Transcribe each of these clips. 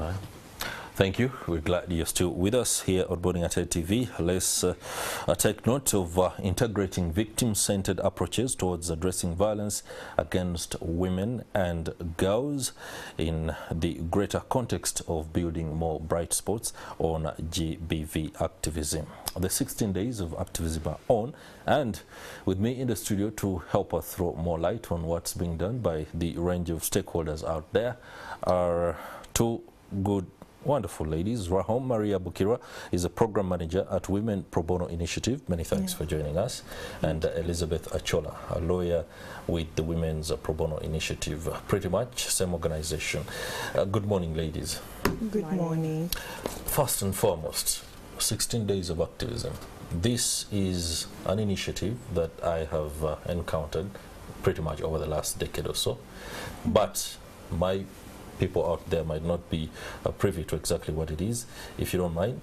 right. Thank you. We're glad you're still with us here on Boarding at TV. Let's take note of integrating victim-centered approaches towards addressing violence against women and girls in the greater context of building more bright spots on GBV activism. The 16 days of activism are on, and with me in the studio to help us throw more light on what's being done by the range of stakeholders out there are two good wonderful ladies. Rahom Maria Bukira is a program manager at Women Pro Bono Initiative. Many thanks for joining us. And Elizabeth Achola, a lawyer with the Women's Pro Bono Initiative, pretty much same organization. Good morning, ladies. Good morning. First and foremost, 16 days of activism. This is an initiative that I have encountered pretty much over the last decade or so. But my people out there might not be privy to exactly what it is. If you don't mind,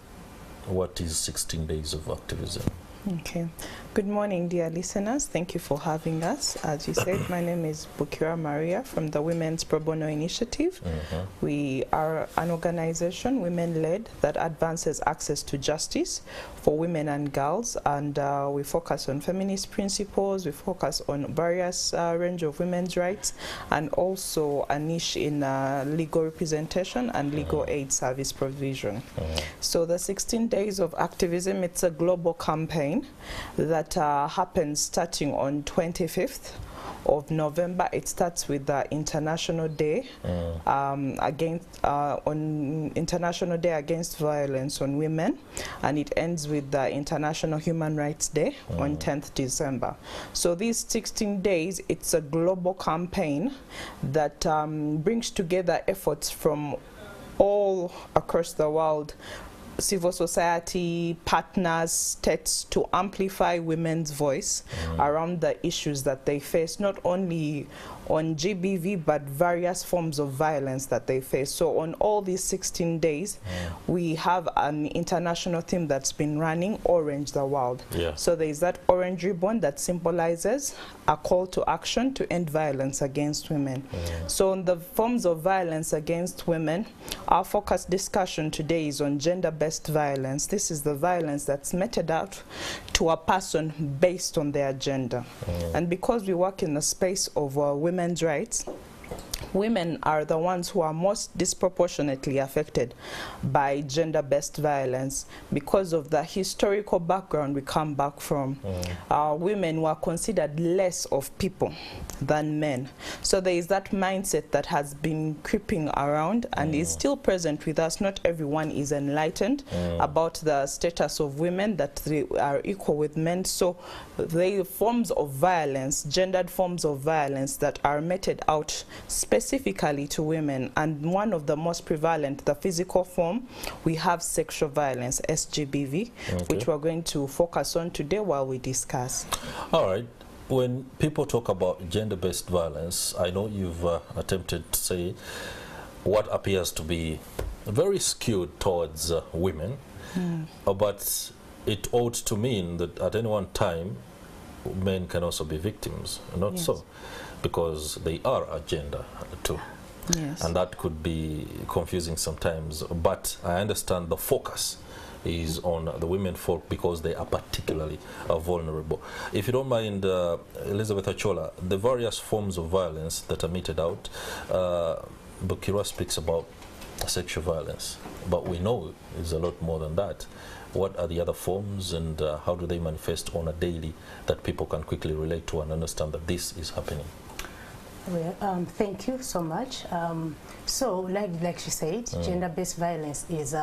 what is 16 days of activism? Okay. Good morning, dear listeners. Thank you for having us. As you said, my name is Bukira Maria from the Women's Pro Bono Initiative. We are an organization, women-led, that advances access to justice for women and girls, and we focus on feminist principles, we focus on various range of women's rights, and also a niche in legal representation and legal aid service provision. So the 16 days of activism, it's a global campaign that happens starting on 25th of November. It starts with the International Day on International Day Against Violence on Women, and it ends with the International Human Rights Day on 10th December. So these 16 days, it's a global campaign that brings together efforts from all across the world, civil society, partners, states, to amplify women's voice around the issues that they face, not only on GBV, but various forms of violence that they face. So on all these 16 days, we have an international theme that's been running, Orange the World. So there is that orange ribbon that symbolizes a call to action to end violence against women. So on the forms of violence against women, our focus discussion today is on gender-based violence. This is the violence that's meted out to a person based on their gender. And because we work in the space of women's rights, women are the ones who are most disproportionately affected by gender-based violence because of the historical background we come back from. Women were considered less of people than men. So there is that mindset that has been creeping around and is still present with us. Not everyone is enlightened about the status of women, that they are equal with men. So the forms of violence, gendered forms of violence that are meted out specifically to women, and one of the most prevalent, the physical form, we have sexual violence, SGBV, which we're going to focus on today while we discuss. All right. When people talk about gender-based violence, I know you've attempted to say what appears to be very skewed towards women, but it ought to mean that at any one time, men can also be victims, not so, because they are a gender too. And that could be confusing sometimes, but I understand the focus is on the women folk because they are particularly vulnerable. If you don't mind, Elizabeth Achola, the various forms of violence that are meted out, Bukira speaks about sexual violence, but we know it's a lot more than that. What are the other forms, and how do they manifest on a daily that people can quickly relate to and understand that this is happening? Well, thank you so much. So, like she said, gender-based violence is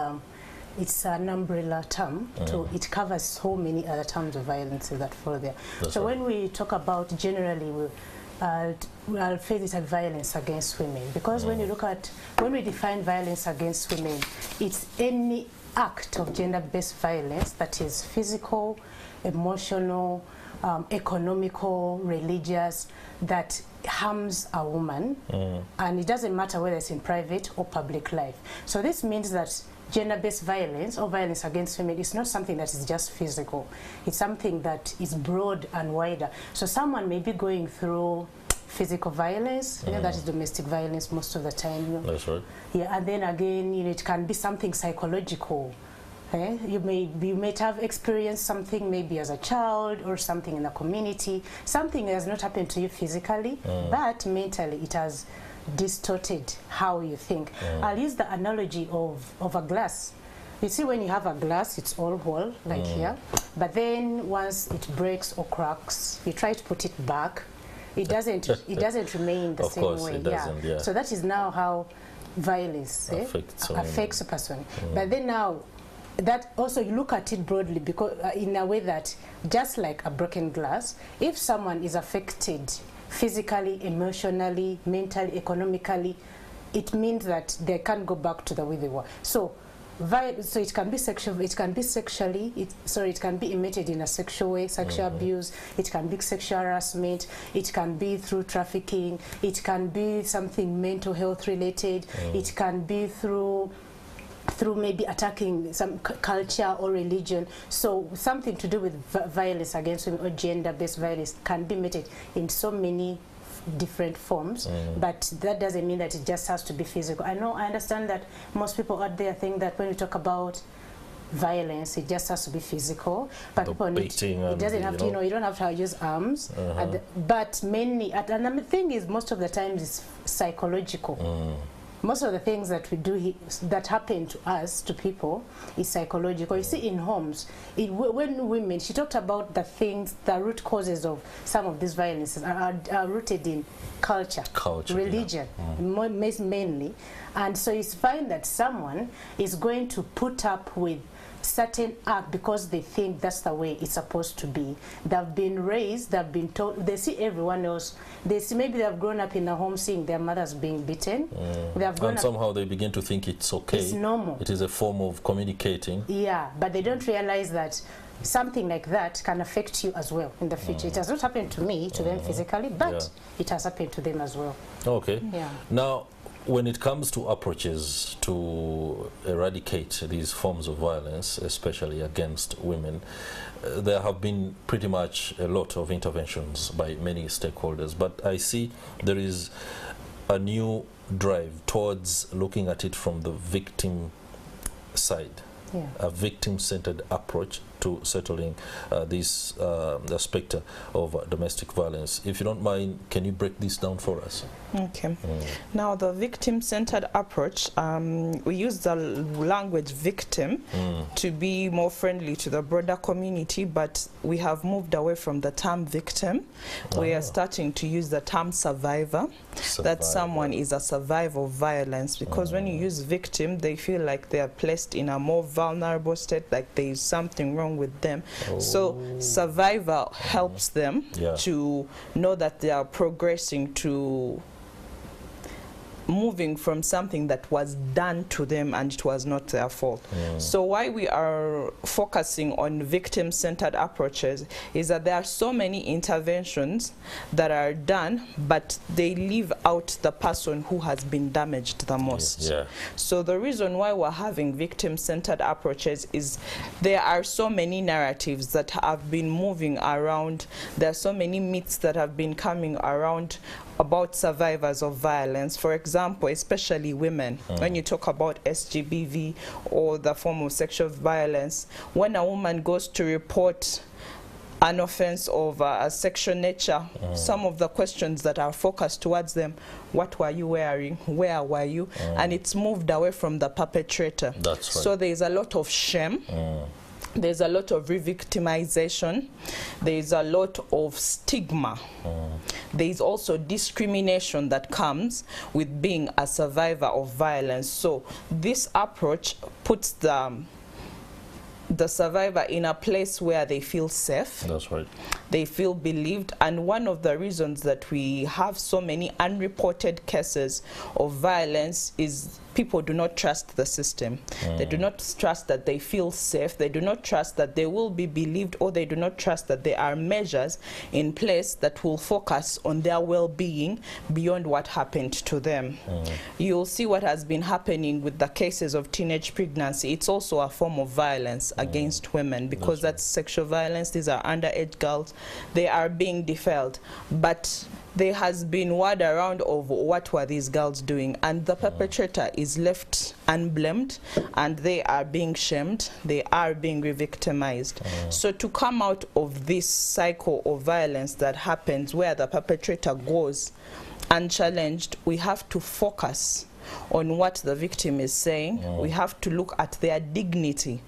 it's an umbrella term. It covers so many other terms of violence that follow there. So when we talk about generally, we'll face it as violence against women, because when we define violence against women, it's any act of gender-based violence that is physical, emotional, economical, religious, that harms a woman, and it doesn't matter whether it's in private or public life. So this means that gender-based violence or violence against women is not something that is just physical. It's something that is broad and wider. So someone may be going through physical violence, you know, that is domestic violence most of the time. You know. That's right. Yeah, and then again, you know, it can be something psychological. You might have experienced something maybe as a child or something in the community, something that has not happened to you physically, but mentally it has distorted how you think. I'll use the analogy of a glass. You see, when you have a glass, it's all whole, like here, but then once it breaks or cracks, you try to put it back, it doesn't remain the same way. It doesn't, yeah. So that is now how violence affects a person. But then now, that also you look at it broadly, because in a way that just like a broken glass, if someone is affected physically, emotionally, mentally, economically, it means that they can't go back to the way they were. So it can be sexual, it can be sexually, it can be emitted in a sexual way, sexual abuse, it can be sexual harassment, it can be through trafficking, it can be something mental health related, it can be through maybe attacking some culture or religion. So something to do with violence against women or gender-based violence can be meted in so many different forms, but that doesn't mean that it just has to be physical. I understand that most people out there think that when we talk about violence, it just has to be physical, but people need it doesn't have to, you know, you don't have to use arms, but mainly, and the thing is, most of the times it's psychological. Most of the things that we do that happen to us, to people, is psychological. You see, in homes, when women, she talked about the things, the root causes of some of these violences are rooted in culture, religion, mainly. And so it's fine that someone is going to put up with certain act because they think that's the way it's supposed to be. They've been raised, they've been told, they see everyone else, they see, maybe they've grown up in a home seeing their mothers being beaten. And somehow they begin to think it's okay. It's normal. It is a form of communicating. Yeah, but they don't realize that something like that can affect you as well in the future. It has not happened to me, to them physically, but it has happened to them as well. Okay. Yeah. Now, when it comes to approaches to eradicate these forms of violence, especially against women, there have been pretty much a lot of interventions by many stakeholders, but I see there is a new drive towards looking at it from the victim side, a victim-centered approach to settling this aspect of domestic violence. If you don't mind, can you break this down for us? Okay. Now, the victim-centered approach, we use the language victim to be more friendly to the broader community, but we have moved away from the term victim. We are starting to use the term survivor. That someone is a survivor of violence, because when you use victim, they feel like they are placed in a more vulnerable state, like there is something wrong with them. So survivor helps them to know that they are progressing to moving from something that was done to them and it was not their fault. So why we are focusing on victim-centered approaches is that there are so many interventions that are done, but they leave out the person who has been damaged the most. So the reason why we're having victim-centered approaches is there are so many narratives that have been moving around. There are so many myths that have been coming around about survivors of violence. For example, especially women, when you talk about SGBV or the form of sexual violence, when a woman goes to report an offense of a sexual nature, some of the questions that are focused towards them, what were you wearing, where were you, and it's moved away from the perpetrator. That's right. So there's a lot of shame. There's a lot of re-victimization. There's a lot of stigma. There's also discrimination that comes with being a survivor of violence. So this approach puts the survivor in a place where they feel safe. That's right. They feel believed, and one of the reasons that we have so many unreported cases of violence is people do not trust the system. They do not trust that they feel safe. They do not trust that they will be believed, or they do not trust that there are measures in place that will focus on their well-being beyond what happened to them. You'll see what has been happening with the cases of teenage pregnancy. It's also a form of violence against women, because that's sexual violence. These are underage girls. They are being defiled. But there has been word around of what were these girls doing, and the perpetrator is left unblamed, and they are being shamed, they are being re-victimized. So to come out of this cycle of violence that happens where the perpetrator goes unchallenged, we have to focus on what the victim is saying. We have to look at their dignity,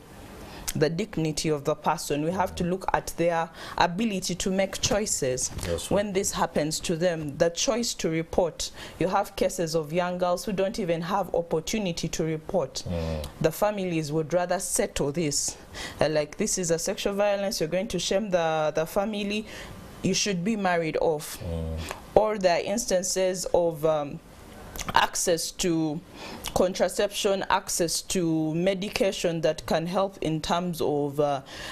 the dignity of the person. We have to look at their ability to make choices. When this happens to them, the choice to report. You have cases of young girls who don't even have opportunity to report. The families would rather settle this. Like, this is a sexual violence, you're going to shame the family, you should be married off. Or there are instances of access to contraception, access to medication that can help in terms of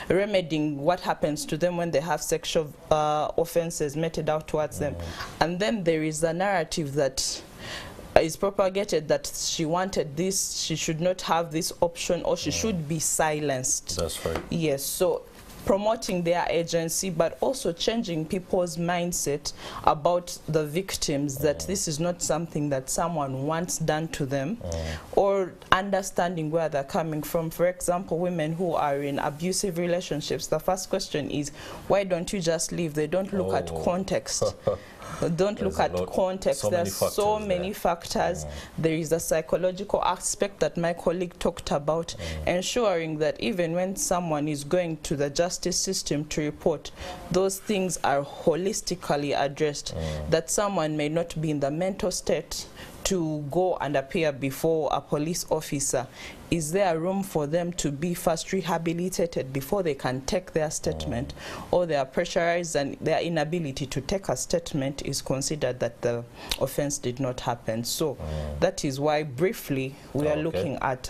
remedying what happens to them when they have sexual offenses meted out towards them. And then there is a narrative that is propagated that she wanted this, she should not have this option, or she should be silenced. That's right. Yes, so promoting their agency, but also changing people's mindset about the victims, that this is not something that someone wants done to them, or understanding where they're coming from. For example, women who are in abusive relationships, the first question is, why don't you just leave? They don't look at context. Don't look at context. There's so many factors. There is a psychological aspect that my colleague talked about, ensuring that even when someone is going to the justice system to report, those things are holistically addressed, that someone may not be in the mental state to go and appear before a police officer. Is there room for them to be first rehabilitated before they can take their statement, or they are pressurized and their inability to take a statement is considered that the offense did not happen? So that is why briefly we are looking at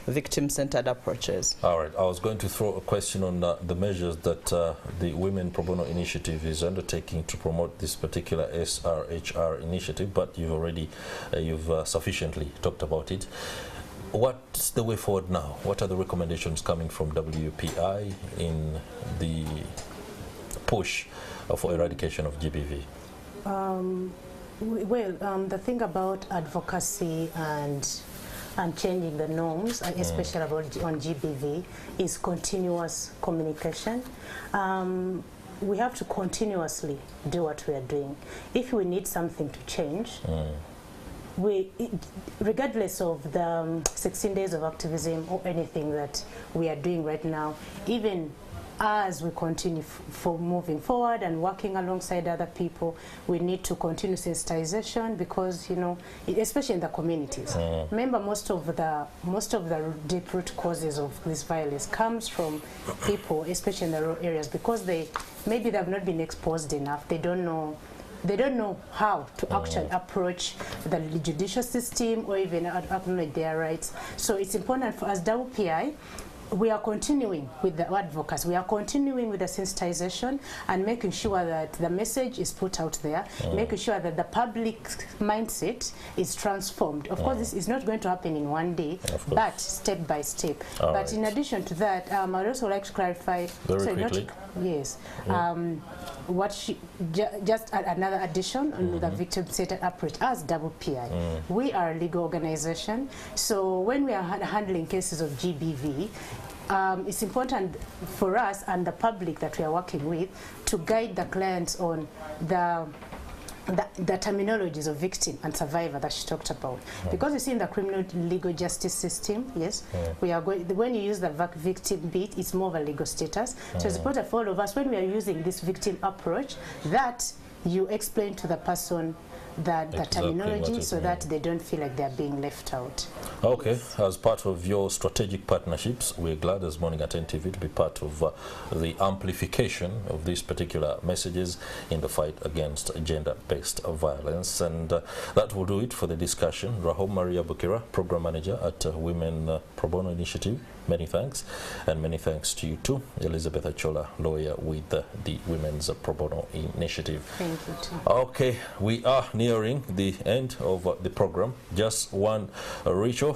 victim-centered approaches. All right, I was going to throw a question on the measures that the Women Pro Bono Initiative is undertaking to promote this particular SRHR initiative, but you've already sufficiently talked about it. What's the way forward now? What are the recommendations coming from WPI in the push for eradication of GBV? The thing about advocacy and changing the norms, especially about on GBV, is continuous communication. We have to continuously do what we are doing. If we need something to change, regardless of the 16 days of activism or anything that we are doing right now, even as we continue for moving forward and working alongside other people, we need to continue sensitization, because, you know, especially in the communities. Remember, most of the deep root causes of this violence comes from people, especially in the rural areas, because maybe they have not been exposed enough. They don't know how to actually approach the judicial system, or even acknowledge their rights. So it's important for us, WPI, we are continuing with the advocacy, we are continuing with the sensitization and making sure that the message is put out there, making sure that the public mindset is transformed. Of course, this is not going to happen in one day, but step by step. But in addition to that, I'd also like to clarify, just another addition on the victim-centered approach. As WPI, we are a legal organization, so when we are handling cases of GBV, it's important for us and the public that we are working with to guide the clients on the terminologies of victim and survivor that she talked about. Because you see, in the criminal legal justice system, we are going, when you use the victim bit, it's more of a legal status. So it's important for all of us, when we are using this victim approach, that you explain to the person the terminology, so that they don't feel like they're being left out. Okay, as part of your strategic partnerships, we're glad as Morning at NTV to be part of the amplification of these particular messages in the fight against gender-based violence. And that will do it for the discussion. Rahom Maria Bukira, Program Manager at Women Pro Bono Initiative, many thanks. And many thanks to you too, Elizabeth Achola, lawyer with the Women's Pro Bono Initiative. Thank you too. Okay, we are nearing the end of the program. Just one ritual.